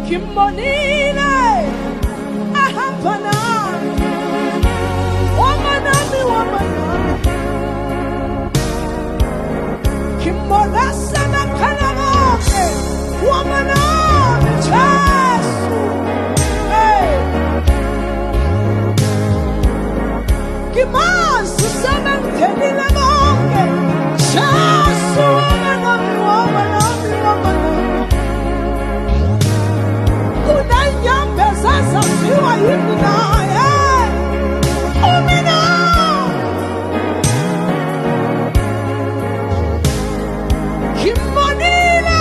Kimonile ahapana womanami Kimolasa na kanamoke womanami Jesu Kimasu sana mtenile moke Jesu womanami Unayambe sasa siwa hivi naye Umina Kimonile